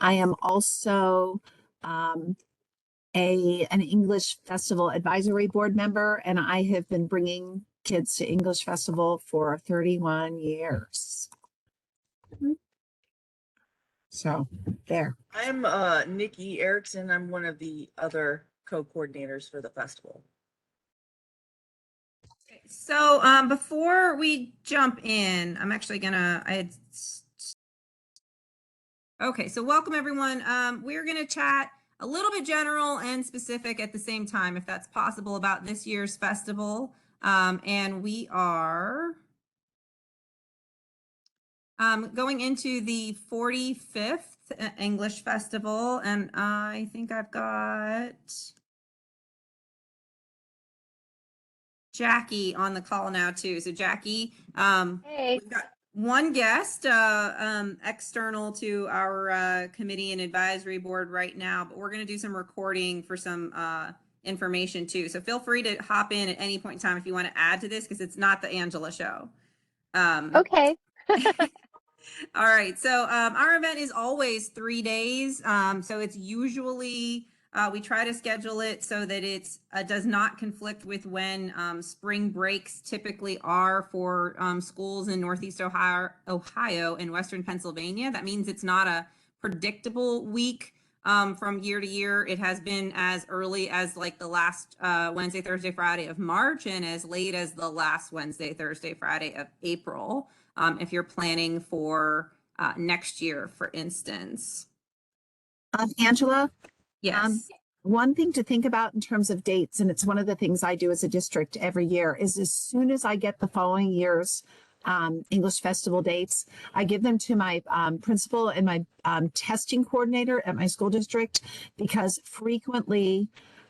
I am also um, an English Festival Advisory Board member, and I have been bringing kids to English Festival for 31 years. So there. I'm Nikki Ericksen. I'm one of the other co-coordinators for the festival. So before we jump in, I'm actually gonna, okay, so welcome everyone. We're gonna chat a little bit general and specific at the same time, if that's possible, about this year's festival. And we are going into the 45th English Festival, and I think I've got Jackie on the call now too. So Jackie, Hey. we've got one guest external to our committee and advisory board right now, but we're going to do some recording for some information too. So feel free to hop in at any point in time if you want to add to this, because it's not the Angela show. Okay. All right. So our event is always 3 days. So it's usually we try to schedule it so that it does not conflict with when spring breaks typically are for schools in Northeast Ohio and Western Pennsylvania. That means it's not a predictable week from year to year. It has been as early as like the last Wednesday, Thursday, Friday of March, and as late as the last Wednesday, Thursday, Friday of April, if you're planning for next year, for instance. Angela? Yes. One thing to think about in terms of dates, and it's one of the things I do as a district every year, is as soon as I get the following year's English Festival dates, I give them to my principal and my testing coordinator at my school district, because frequently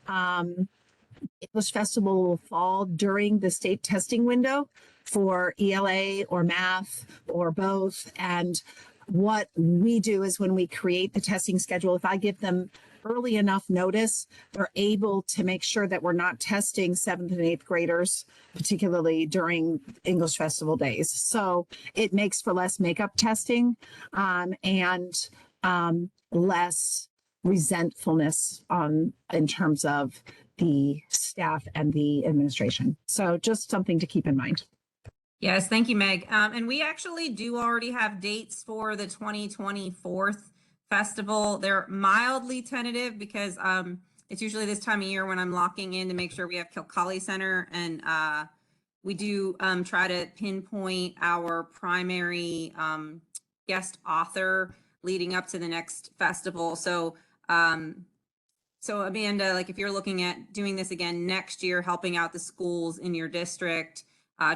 English Festival will fall during the state testing window for ELA or math or both. And what we do is when we create the testing schedule, if I give them early enough notice, they're able to make sure that we're not testing 7th and 8th graders, particularly during English Festival days. So it makes for less makeup testing and less resentfulness in terms of the staff and the administration. So just something to keep in mind. Yes, thank you, Meg. And we actually do already have dates for the 2024 festival. They're mildly tentative because it's usually this time of year when I'm locking in to make sure we have Kilcawley Center, and we do try to pinpoint our primary guest author leading up to the next festival. So Amanda, like if you're looking at doing this again next year, helping out the schools in your district,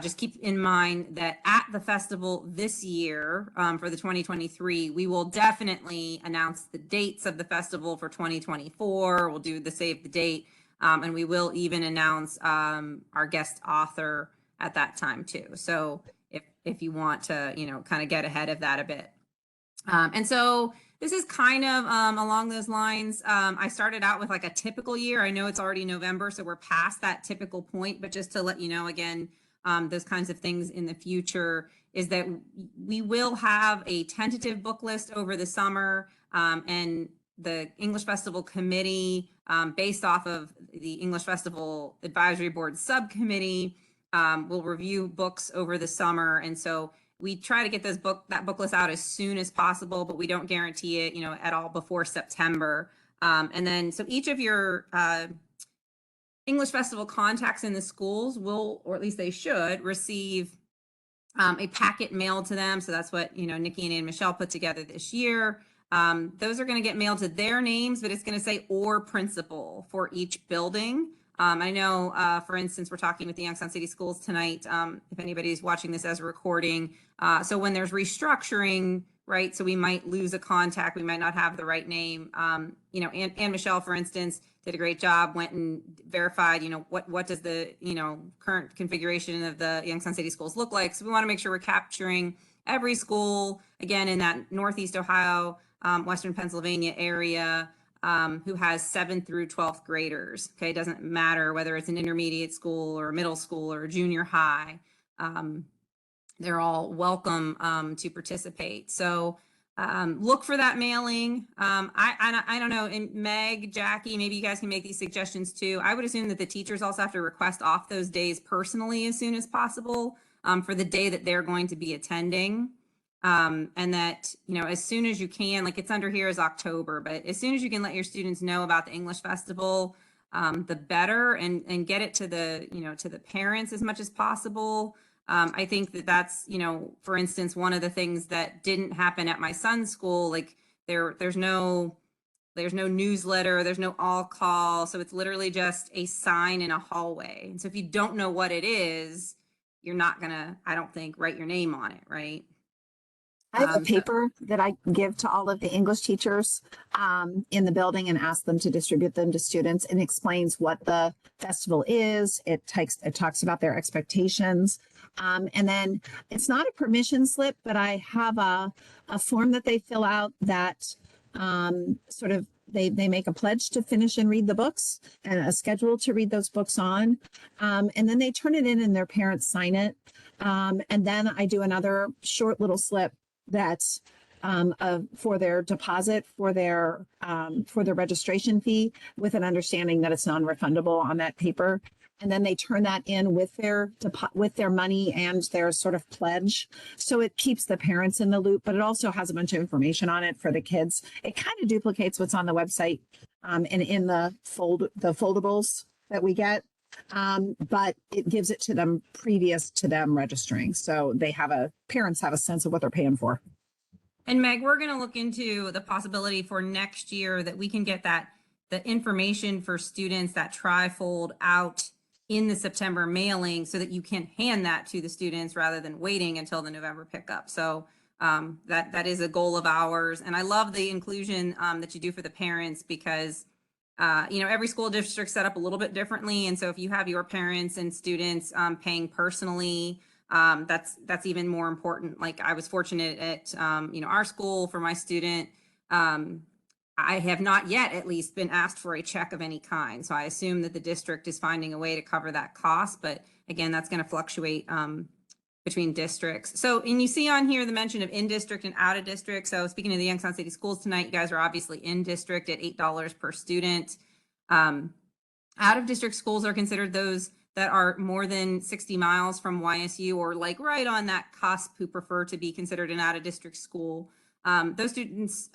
just keep in mind that at the festival this year, for the 2023, we will definitely announce the dates of the festival for 2024. We'll do the save the date, and we will even announce our guest author at that time too. So if you want to, kind of get ahead of that a bit. And so this is kind of along those lines. I started out with like a typical year. I know it's already November, so we're past that typical point, but just to let you know again, those kinds of things in the future, is that we will have a tentative book list over the summer, and the English Festival Committee, based off of the English Festival Advisory Board Subcommittee, will review books over the summer. And so we try to get that book list out as soon as possible, but we don't guarantee it, at all before September. And then, so each of your English Festival contacts in the schools will, or at least they should, receive a packet mailed to them. So that's what, Nikki and Michelle put together this year. Those are going to get mailed to their names, but it's going to say or principal for each building. I know, for instance, we're talking with the Youngstown City Schools tonight, if anybody's watching this as a recording. So when there's restructuring, right, so we might lose a contact, we might not have the right name. And Michelle, for instance, did a great job, went and verified, what does the, current configuration of the Youngstown City Schools look like. So we want to make sure we're capturing every school, again, in that Northeast Ohio, Western Pennsylvania area, who has 7th through 12th graders. Okay, it doesn't matter whether it's an intermediate school or a middle school or a junior high. They're all welcome to participate. So Look for that mailing. I don't know, and Meg, Jackie, maybe you guys can make these suggestions too. I would assume that the teachers also have to request off those days personally as soon as possible for the day that they're going to be attending. And that, you know, as soon as you can, like it's under here is October, but as soon as you can let your students know about the English Festival, the better, and get it to the, you know, to the parents as much as possible. I think that that's, you know, for instance, one of the things that didn't happen at my son's school, like there's no newsletter, there's no all call. So it's literally just a sign in a hallway. And so if you don't know what it is, you're not gonna, I don't think, write your name on it, right? I have a So- paper that I give to all of the English teachers in the building and ask them to distribute them to students, and explains what the festival is. It talks about their expectations. And then it's not a permission slip, but I have a form that they fill out that sort of they make a pledge to finish and read the books, and a schedule to read those books on. And then they turn it in and their parents sign it. And then I do another short little slip that's for their deposit for their registration fee, with an understanding that it's non-refundable on that paper. And then they turn that in with their money and their sort of pledge. So it keeps the parents in the loop, but it also has a bunch of information on it for the kids. It kind of duplicates what's on the website and in the foldables that we get. But it gives it to them previous to them registering. So parents have a sense of what they're paying for. And Meg, we're going to look into the possibility for next year that we can get the information for students, that trifold, out in the September mailing, so that you can hand that to the students rather than waiting until the November pickup. So that is a goal of ours. And I love the inclusion that you do for the parents, because you know, every school district set up a little bit differently. And so if you have your parents and students paying personally, that's even more important. Like I was fortunate at, you know, our school for my student. I have not yet at least been asked for a check of any kind. So I assume that the district is finding a way to cover that cost. But again, that's going to fluctuate between districts. So, and you see on here the mention of in district and out of district. So speaking of the Youngstown City Schools tonight, you guys are obviously in district at $8 per student. Out of district schools are considered those that are more than 60 miles from YSU, or like right on that cusp, who prefer to be considered an out of district school. Those students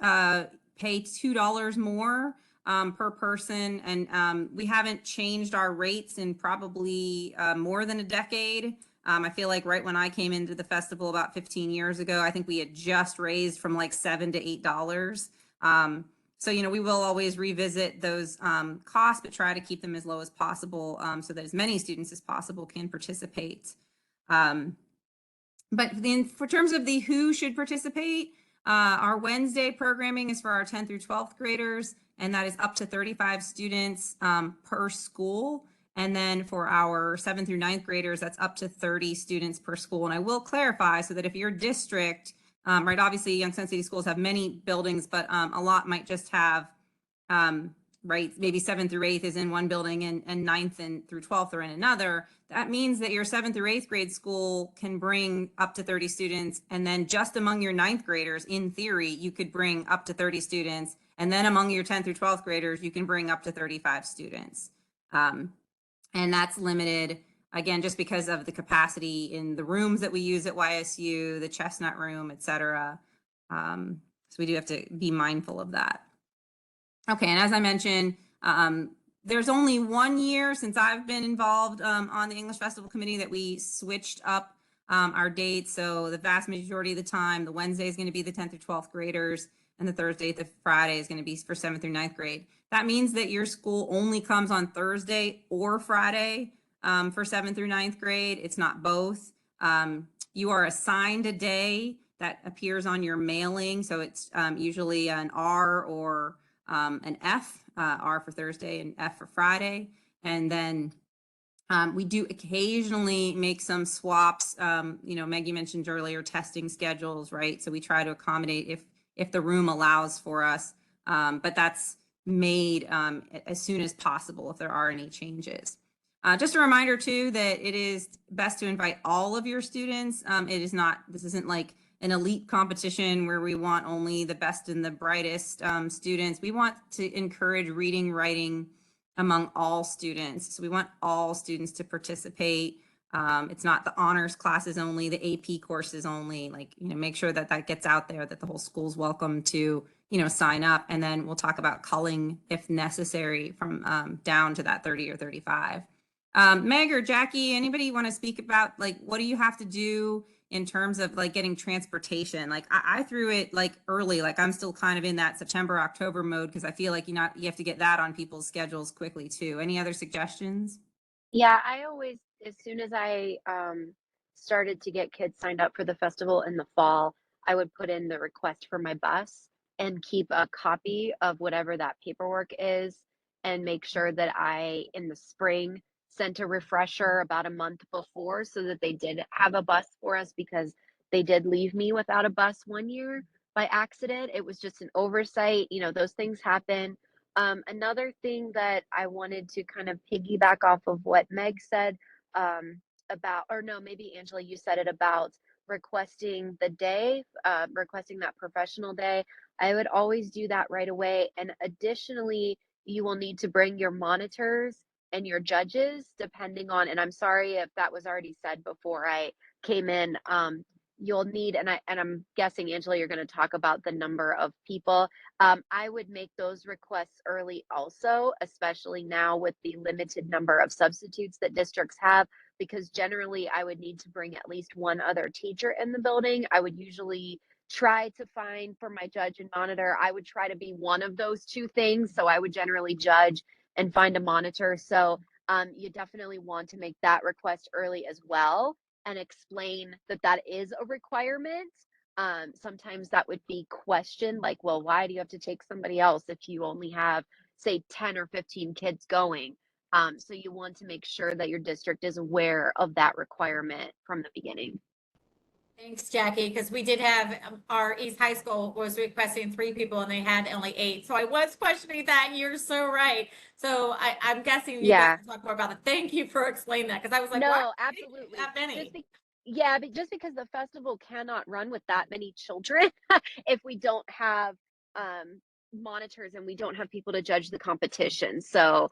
pay $2 more per person. And we haven't changed our rates in probably more than a decade. I feel like right when I came into the festival about 15 years ago, I think we had just raised from like $7 to $8. So, you know, we will always revisit those costs, but try to keep them as low as possible so that as many students as possible can participate. But then for terms of the who should participate, our Wednesday programming is for our 10th through 12th graders, and that is up to 35 students per school. And then for our 7th through 9th graders, that's up to 30 students per school. And I will clarify so that if your district, right, obviously Youngstown City Schools have many buildings, but a lot might just have, right, maybe 7th through 8th is in one building and 9th and through 12th are in another. That means that your 7th through 8th grade school can bring up to 30 students. And then just among your 9th graders, in theory, you could bring up to 30 students. And then among your 10th through 12th graders, you can bring up to 35 students. And that's limited, again, just because of the capacity in the rooms that we use at YSU, the Chestnut Room, et cetera. So we do have to be mindful of that. Okay, and as I mentioned, there's only 1 year since I've been involved on the English Festival Committee that we switched up our dates. So the vast majority of the time, the Wednesday is going to be the 10th through 12th graders, and the Thursday, the Friday is going to be for 7th through 9th grade. That means that your school only comes on Thursday or Friday for 7th through 9th grade. It's not both. You are assigned a day that appears on your mailing. So it's usually an R or an F, R for Thursday and F for Friday. And then we do occasionally make some swaps. You know, Meg, you mentioned earlier testing schedules, right? So we try to accommodate if the room allows for us, but that's made as soon as possible if there are any changes. Just a reminder too that it is best to invite all of your students. This isn't like an elite competition where we want only the best and the brightest students. We want to encourage reading, writing among all students. So we want all students to participate. It's not the honors classes only, the AP courses only, like, make sure that that gets out there, that the whole school's welcome to, sign up. And then we'll talk about culling if necessary from down to that 30 or 35. Meg or Jackie, anybody want to speak about, like, what do you have to do in terms of like getting transportation? Like I threw it like early, like I'm still kind of in that September, October mode, because I feel like you have to get that on people's schedules quickly too. Any other suggestions? Yeah, I always, as soon as I started to get kids signed up for the festival in the fall, I would put in the request for my bus and keep a copy of whatever that paperwork is, and make sure that I, in the spring, sent a refresher about a month before so that they did have a bus for us, because they did leave me without a bus one year by accident. It was just an oversight. Those things happen. Another thing that I wanted to kind of piggyback off of what Meg said, about, or no, maybe Angela, you said it about requesting the day, requesting that professional day. I would always do that right away. And additionally, you will need to bring your monitors and your judges, depending on, and I'm sorry if that was already said before I came in. You'll need, and I'm guessing, Angela, you're going to talk about the number of people. I would make those requests early also, especially now with the limited number of substitutes that districts have, because generally I would need to bring at least one other teacher in the building. I would usually try to find, for my judge and monitor, I would try to be one of those two things. So I would generally judge and find a monitor. So you definitely want to make that request early as well, and explain that that is a requirement. Sometimes that would be questioned, like, well, why do you have to take somebody else if you only have, say, 10 or 15 kids going? So you want to make sure that your district is aware of that requirement from the beginning. Thanks, Jackie, because we did have our East High School was requesting 3 people and they had only 8. So I was questioning that. You're so right. So I'm guessing you guys can talk more about it. Thank you for explaining that, because I was like, No, why absolutely. that many? Yeah, but just because the festival cannot run with that many children if we don't have monitors and we don't have people to judge the competition. So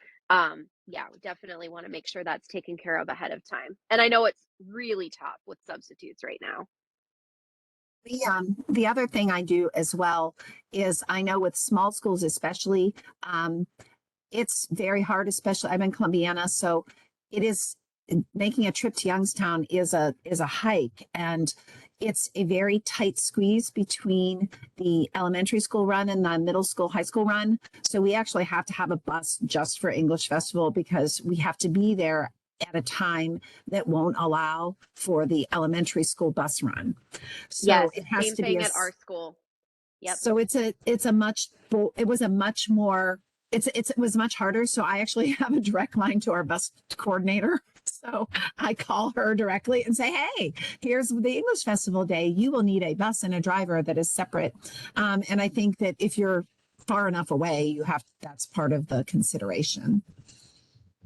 yeah, we definitely want to make sure that's taken care of ahead of time. And I know it's really tough with substitutes right now. The other thing I do as well is, I know with small schools especially, it's very hard, especially I'm in Columbiana, so it is, making a trip to Youngstown is a hike, and it's a very tight squeeze between the elementary school run and the middle school, high school run. So we actually have to have a bus just for English Festival, because we have to be there at a time that won't allow for the elementary school bus run. So Yes, it has same to be thing at our school. Yep. So it was much harder. So I actually have a direct line to our bus coordinator. So I call her directly and say, hey, here's the English Festival day. You will need a bus and a driver that is separate. And I think that if you're far enough away, that's part of the consideration.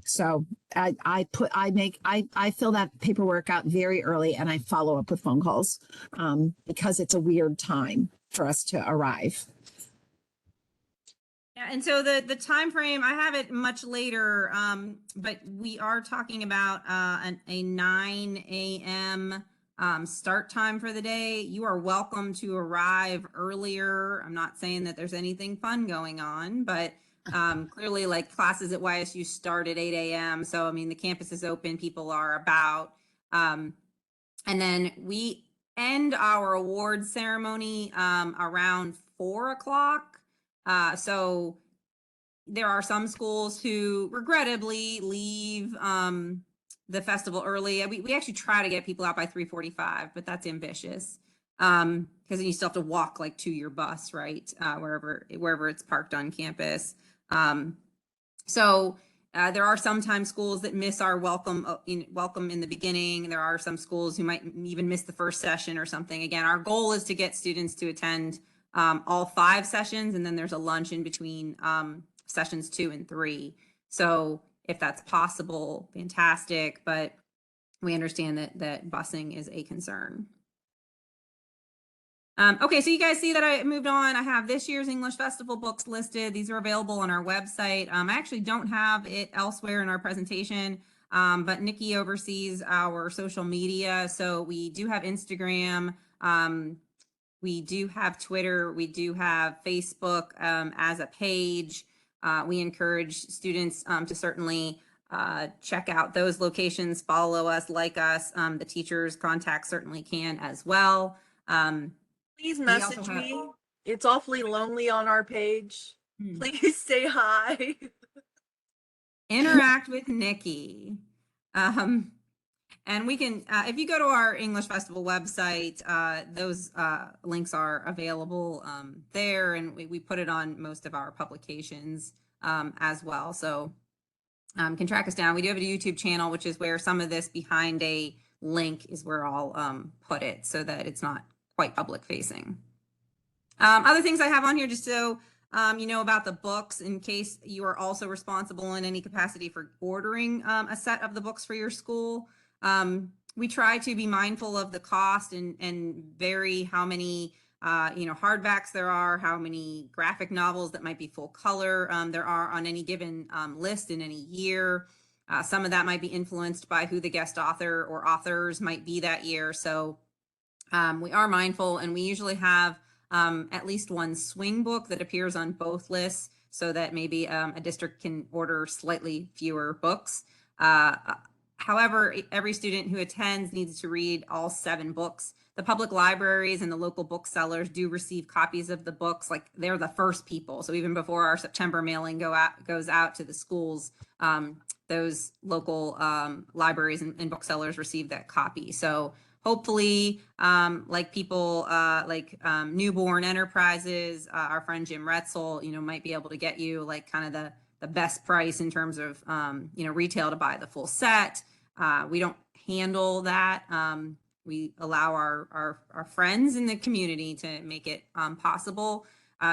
So I fill that paperwork out very early, and I follow up with phone calls, because it's a weird time for us to arrive. Yeah, and so the time frame, I have it much later, but we are talking about a 9 a.m. Start time for the day. You are welcome to arrive earlier. I'm not saying that there's anything fun going on, but clearly, like, classes at YSU start at 8 a.m. So, I mean, the campus is open, people are about. And then we end our awards ceremony around 4 o'clock. So there are some schools who regrettably leave the festival early. We actually try to get people out by 3:45, but that's ambitious. Because then you still have to walk like to your bus, right? Wherever it's parked on campus. So there are sometimes schools that miss our welcome in the beginning. There are some schools who might even miss the first session or something. Again, our goal is to get students to attend all 5 sessions, and then there's a lunch in between sessions 2 and 3. So if that's possible, fantastic, but we understand that busing is a concern. Okay, so you guys see that I moved on. I have this year's English Festival books listed. These are available on our website. I actually don't have it elsewhere in our presentation, but Nikki oversees our social media. So we do have Instagram, we do have Twitter, we do have Facebook as a page. We encourage students to certainly check out those locations, follow us, like us. The teachers' contacts certainly can as well. Please We message also have- me. It's awfully lonely on our page. Hmm. Please say hi. Interact with Nikki. And we can, if you go to our English Festival website, those links are available there, and we put it on most of our publications as well. So can track us down. We do have a YouTube channel, which is where some of this behind a link is where I'll put it so that it's not quite public facing. Other things I have on here, just so you know about the books, in case you are also responsible in any capacity for ordering a set of the books for your school. We try to be mindful of the cost and vary how many hardbacks there are, how many graphic novels that might be full color there are on any given list in any year. Some of that might be influenced by who the guest author or authors might be that year. So we are mindful, and we usually have at least one swing book that appears on both lists, so that maybe a district can order slightly fewer books. However, every student who attends needs to read all 7 books. The public libraries and the local booksellers do receive copies of the books, like they're the first people. So even before our September mailing goes out to the schools, those local libraries and booksellers receive that copy. So hopefully, like people like Newborn Enterprises, our friend Jim Retzel, might be able to get you like kind of the best price in terms of retail to buy the full set. We don't handle that. We allow our friends in the community to make it possible.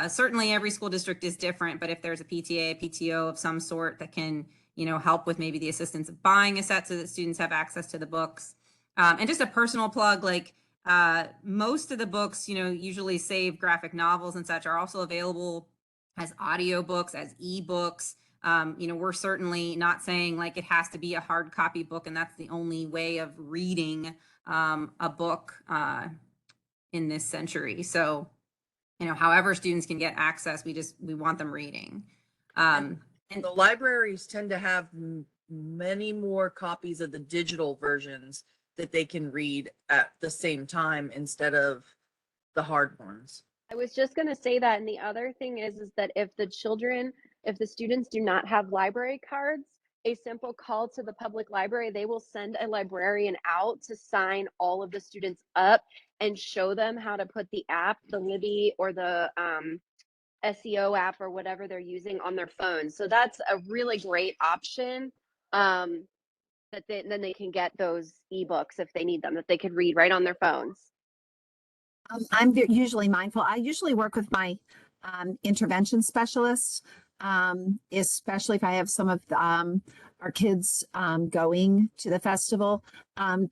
Certainly every school district is different, but if there's a PTA, a PTO of some sort that can help with maybe the assistance of buying a set so that students have access to the books. And just a personal plug, like most of the books, usually save graphic novels and such, are also available as audiobooks, as ebooks. We're certainly not saying like it has to be a hard copy book and that's the only way of reading a book in this century. So, however students can get access, we want them reading. And the libraries tend to have many more copies of the digital versions that they can read at the same time instead of the hard ones. I was just going to say that. And the other thing is that if the students do not have library cards, a simple call to the public library, they will send a librarian out to sign all of the students up and show them how to put the app, the Libby or the SEO app or whatever they're using on their phone. So that's a really great option. Then they can get those ebooks if they need them, that they could read right on their phones. I'm usually mindful. I usually work with my intervention specialists, especially if I have some of our kids going to the festival,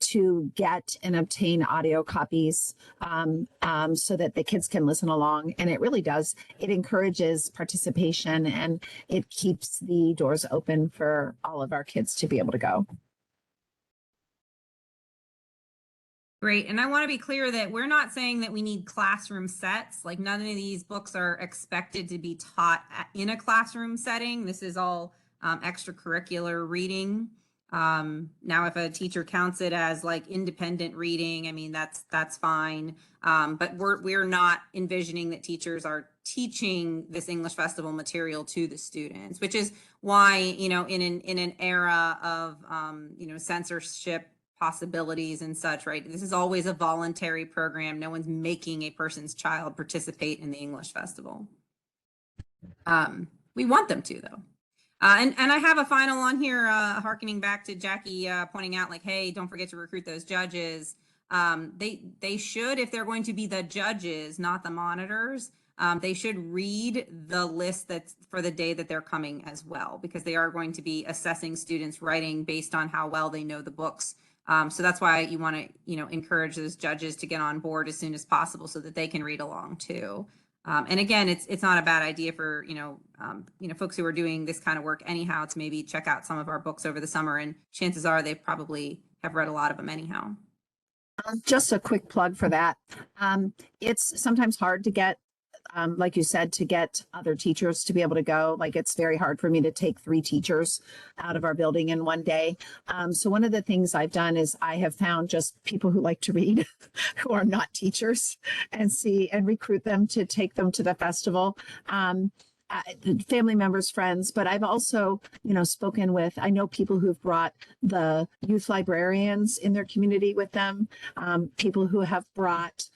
to get and obtain audio copies so that the kids can listen along. And it really does. It encourages participation and it keeps the doors open for all of our kids to be able to go. Great. And I want to be clear that we're not saying that we need classroom sets. Like none of these books are expected to be taught in a classroom setting. This is all extracurricular reading. Now, if a teacher counts it as like independent reading, I mean, that's fine. But we're not envisioning that teachers are teaching this English Festival material to the students, which is why, in an era of, censorship possibilities and such, right? This is always a voluntary program. No one's making a person's child participate in the English Festival. We want them to, though. And I have a final on here, harkening back to Jackie pointing out, like, hey, don't forget to recruit those judges. They should, if they're going to be the judges, not the monitors, they should read the list that's for the day that they're coming as well, because they are going to be assessing students' writing based on how well they know the books So that's why you want to, encourage those judges to get on board as soon as possible so that they can read along too. And again, it's not a bad idea for, folks who are doing this kind of work anyhow to maybe check out some of our books over the summer, and chances are they probably have read a lot of them anyhow. Just a quick plug for that. It's sometimes hard to get, like you said, to get other teachers to be able to go. Like, it's very hard for me to take 3 teachers out of our building in one day. So one of the things I've done is I have found just people who like to read, who are not teachers, and recruit them to take them to the festival. Family members, friends, but I've also, spoken with, I know people who've brought the youth librarians in their community with them, people who have brought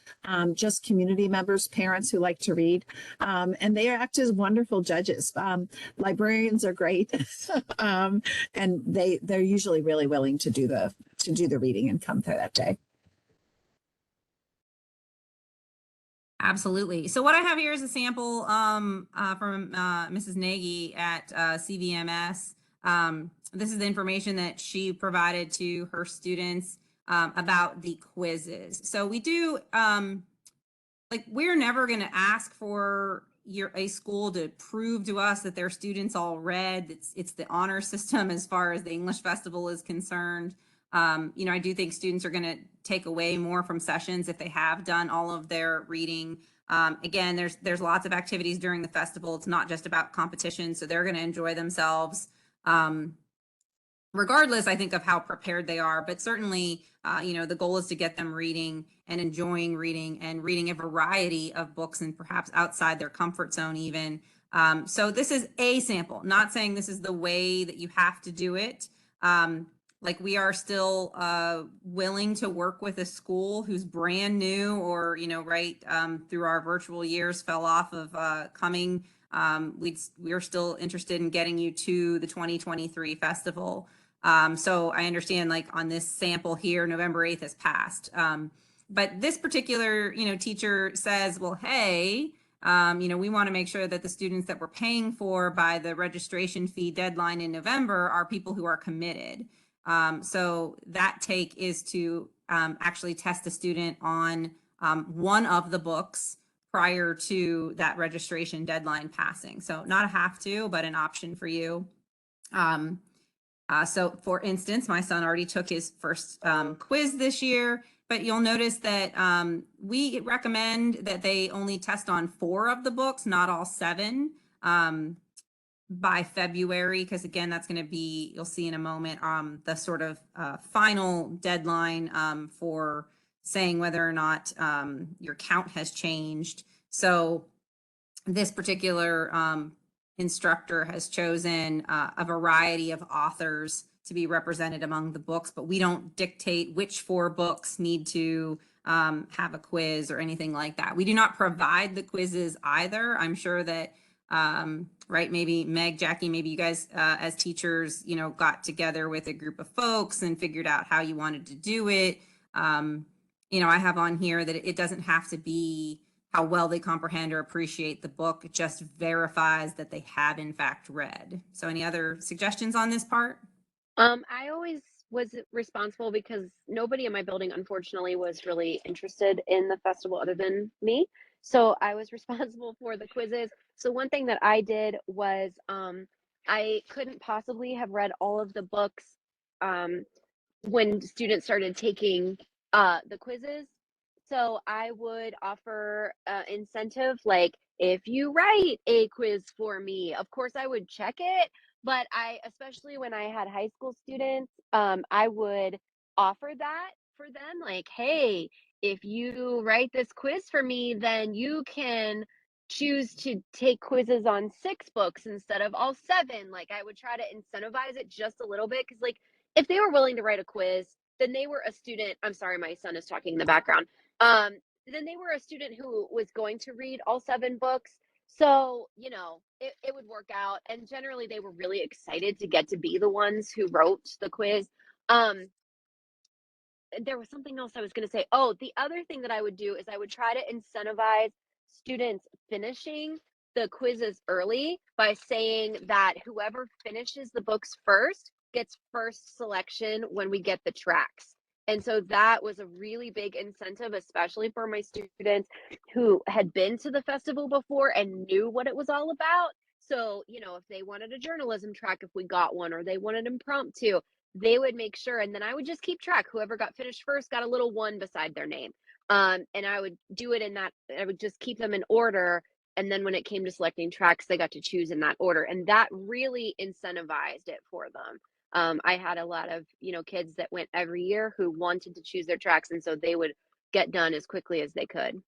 just community members, parents who like to read, and they act as wonderful judges. Librarians are great, and they're usually really willing to do the reading and come there that day. Absolutely. So what I have here is a sample from Mrs. Nagy at CVMS. This is the information that she provided to her students about the quizzes. So we do, we're never going to ask for a school to prove to us that their students all read. It's the honor system as far as the English Festival is concerned. I do think students are going to take away more from sessions if they have done all of their reading. Again, there's lots of activities during the festival. It's not just about competition, so they're going to enjoy themselves regardless, I think, of how prepared they are. But certainly, the goal is to get them reading and enjoying reading and reading a variety of books, and perhaps outside their comfort zone even. So this is a sample, not saying this is the way that you have to do it. We are still willing to work with a school who's brand new or, right through our virtual years fell off of coming. We're still interested in getting you to the 2023 festival. So I understand, on this sample here, November 8th has passed. But this particular, teacher says, well, hey, we want to make sure that the students that we're paying for by the registration fee deadline in November are people who are committed. So that take is to actually test a student on one of the books prior to that registration deadline passing. So not a have to, but an option for you. So for instance, my son already took his first quiz this year, but you'll notice that we recommend that they only test on 4 of the books, not all 7. By February, because again, that's going to be, you'll see in a moment, the sort of final deadline for saying whether or not your count has changed. So this particular instructor has chosen a variety of authors to be represented among the books, but we don't dictate which 4 books need to have a quiz or anything like that. We do not provide the quizzes either. I'm sure that right, maybe Meg, Jackie, maybe you guys as teachers, got together with a group of folks and figured out how you wanted to do it. I have on here that it doesn't have to be how well they comprehend or appreciate the book. It just verifies that they have in fact read. So any other suggestions on this part? I always was responsible because nobody in my building, unfortunately, was really interested in the festival other than me. So I was responsible for the quizzes. So one thing that I did was I couldn't possibly have read all of the books when students started taking the quizzes. So I would offer incentive, like, if you write a quiz for me, of course I would check it. But especially when I had high school students, I would offer that for them. Like, hey, if you write this quiz for me, then you can choose to take quizzes on 6 books instead of all 7. Like, I would try to incentivize it just a little bit, because, like, if they were willing to write a quiz, then they were a student. I'm sorry, my son is talking in the background. Then they were a student who was going to read all 7 books. So, it would work out. And generally they were really excited to get to be the ones who wrote the quiz. There was something else I was going to say. Oh, the other thing that I would do is I would try to incentivize students finishing the quizzes early by saying that whoever finishes the books first gets first selection when we get the tracks. And so that was a really big incentive, especially for my students who had been to the festival before and knew what it was all about. So, you know, if they wanted a journalism track, if we got one, or they wanted impromptu, they would make sure. And then I would just keep track. Whoever got finished first got a little one beside their name. And I would do it in that, I would just keep them in order. And then when it came to selecting tracks, they got to choose in that order. And that really incentivized it for them. I had a lot of, you know, kids that went every year who wanted to choose their tracks, and so they would get done as quickly as they could.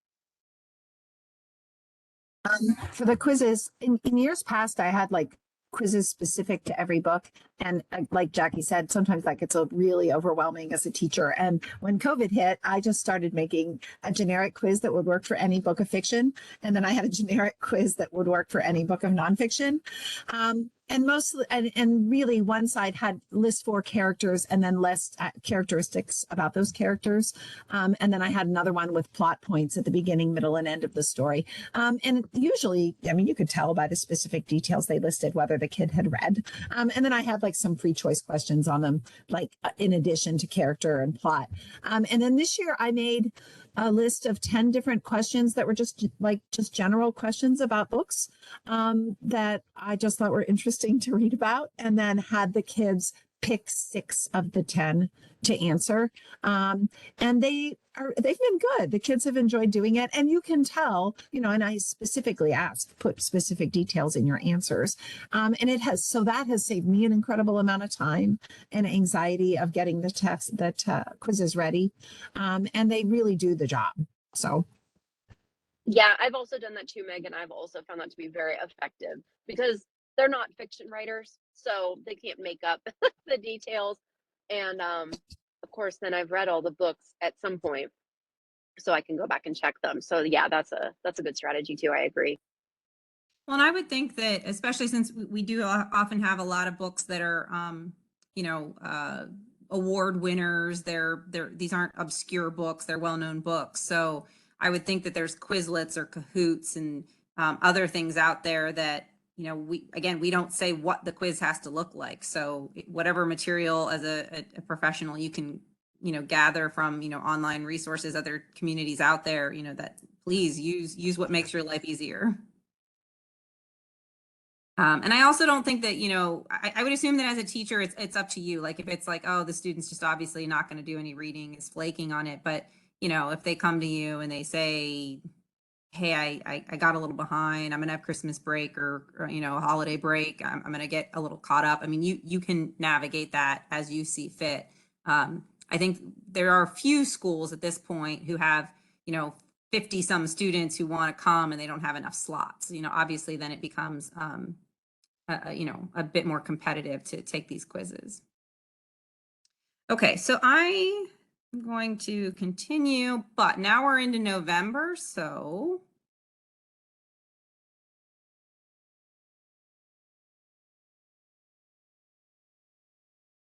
For the quizzes, in years past, I had like quizzes specific to every book. And like Jackie said, sometimes that gets really overwhelming as a teacher. And when COVID hit, I just started making a generic quiz that would work for any book of fiction. And then I had a generic quiz that would work for any book of nonfiction. And mostly, and really one side had list 4 characters and then list characteristics about those characters. And then I had another one with plot points at the beginning, middle, and end of the story. And usually, I mean, you could tell by the specific details they listed whether the kid had read. And then I had like some free choice questions on them, like in addition to character and plot. And then this year I made a list of 10 different questions that were just general questions about books that I just thought were interesting to read about, and then had the kids pick 6 of the 10 to answer. And they've been good. The kids have enjoyed doing it. And you can tell, you know, and I specifically asked, put specific details in your answers. And that has saved me an incredible amount of time and anxiety of getting the quizzes ready. And they really do the job. So. Yeah, I've also done that too, Meg, and I've also found that to be very effective because they're not fiction writers, so they can't make up the details. And of course, then I've read all the books at some point, so I can go back and check them. So yeah, that's a good strategy too. I agree. Well, and I would think that, especially since we do often have a lot of books that are, award winners. These aren't obscure books; they're well-known books. So I would think that there's Quizlets or Kahoots and other things out there that, you know, we don't say what the quiz has to look like. So whatever material as a professional you can, you know, gather from, you know, online resources, other communities out there, you know, that please use what makes your life easier. And I also don't think that, you know, I would assume that as a teacher, it's up to you. Like if it's like, oh, the student's just obviously not going to do any reading, is flaking on it. But, you know, if they come to you and they say, hey, I got a little behind, I'm going to have Christmas break or, you know, a holiday break, I'm going to get a little caught up. I mean, you can navigate that as you see fit. I think there are a few schools at this point who have, you know, 50 some students who want to come and they don't have enough slots. You know, obviously then it becomes, you know, a bit more competitive to take these quizzes. Okay, so I'm going to continue, but now we're into November. So